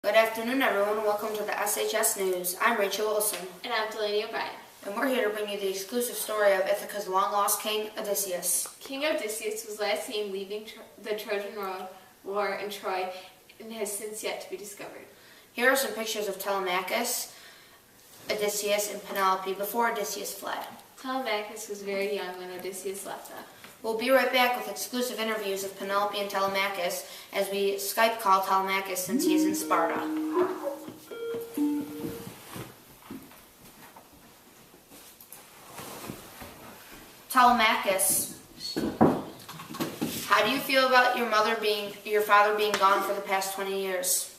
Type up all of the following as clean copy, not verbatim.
Good afternoon, everyone. Welcome to the SHS News. I'm Rachel Wilson. And I'm Delaney O'Brien. And we're here to bring you the exclusive story of Ithaca's long-lost king, Odysseus. King Odysseus was last seen leaving the Trojan War in Troy and has since yet to be discovered. Here are some pictures of Telemachus, Odysseus, and Penelope before Odysseus fled. Telemachus was very young when Odysseus left them. We'll be right back with exclusive interviews of Penelope and Telemachus as we Skype call Telemachus since he is in Sparta. Telemachus, how do you feel about your father being gone for the past 20 years?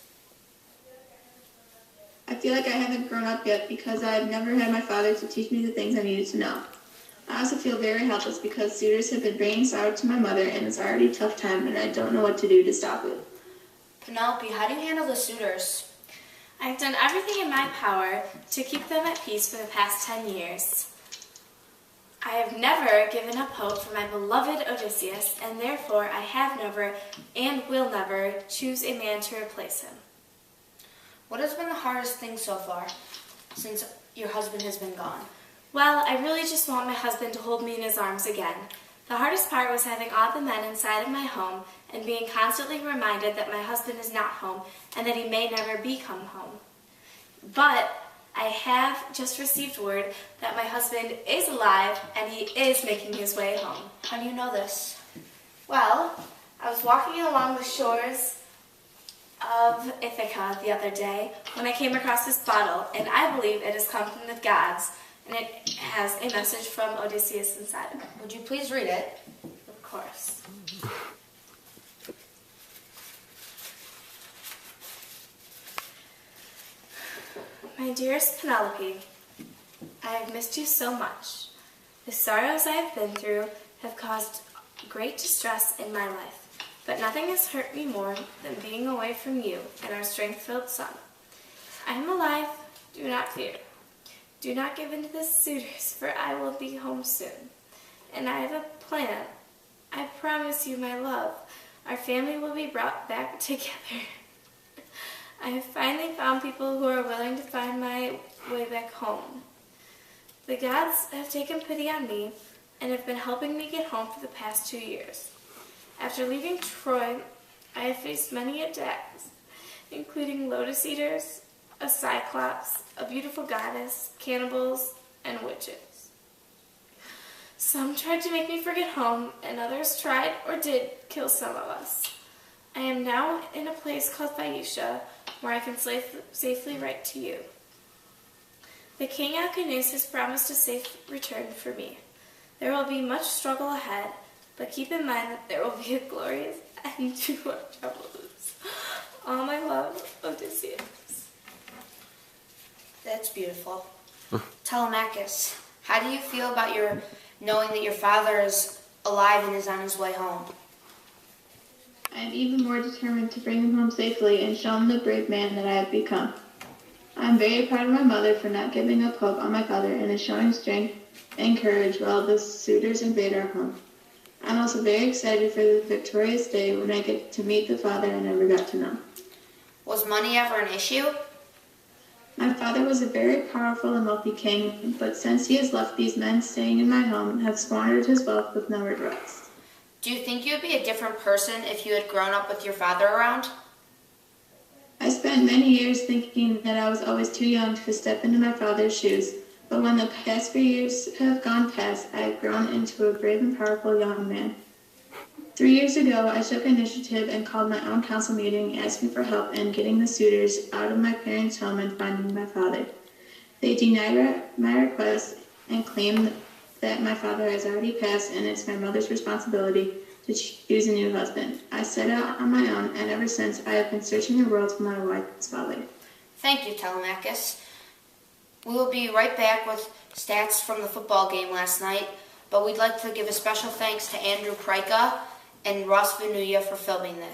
I feel like I haven't grown up yet because I've never had my father to teach me the things I needed to know. I also feel very helpless because suitors have been bringing sorrow to my mother and it's already a tough time and I don't know what to do to stop it. Penelope, how do you handle the suitors? I've done everything in my power to keep them at peace for the past 10 years. I have never given up hope for my beloved Odysseus, and therefore I have never and will never choose a man to replace him. What has been the hardest thing so far since your husband has been gone? Well, I really just want my husband to hold me in his arms again. The hardest part was having all the men inside of my home and being constantly reminded that my husband is not home and that he may never become home. But I have just received word that my husband is alive and he is making his way home. How do you know this? Well, I was walking along the shores of Ithaca the other day when I came across this bottle, and I believe it has come from the gods, and it has a message from Odysseus inside of it. Would you please read it? Of course. My dearest Penelope, I have missed you so much. The sorrows I have been through have caused great distress in my life, but nothing has hurt me more than being away from you and our strength-filled son. I am alive, do not fear. Do not give in to the suitors, for I will be home soon. And I have a plan. I promise you, my love, our family will be brought back together. I have finally found people who are willing to find my way back home. The gods have taken pity on me and have been helping me get home for the past 2 years. After leaving Troy, I have faced many attacks, including lotus eaters, a cyclops, a beautiful goddess, cannibals, and witches. Some tried to make me forget home, and others tried or did kill some of us. I am now in a place called Phaeacia, where I can safely write to you. The king Alcinous has promised a safe return for me. There will be much struggle ahead, but keep in mind that there will be a glorious end to our troubles. All my love, Odysseus. That's beautiful. Telemachus, how do you feel about knowing that your father is alive and is on his way home? I am even more determined to bring him home safely and show him the brave man that I have become. I am very proud of my mother for not giving up hope on my father and is showing strength and courage while the suitors invade our home. I'm also very excited for the victorious day when I get to meet the father I never got to know. Was money ever an issue? My father was a very powerful and wealthy king, but since he has left, these men staying in my home have squandered his wealth with no regrets. Do you think you would be a different person if you had grown up with your father around? I spent many years thinking that I was always too young to step into my father's shoes, but when the past few years have gone past, I have grown into a brave and powerful young man. 3 years ago, I took initiative and called my own council meeting asking for help in getting the suitors out of my parents' home and finding my father. They denied my request and claimed that my father has already passed and it's my mother's responsibility to choose a new husband. I set out on my own, and ever since I have been searching the world for my wife's father. Thank you, Telemachus. We will be right back with stats from the football game last night, but we'd like to give a special thanks to Andrew Pryka and Ross Vanuya for filming this.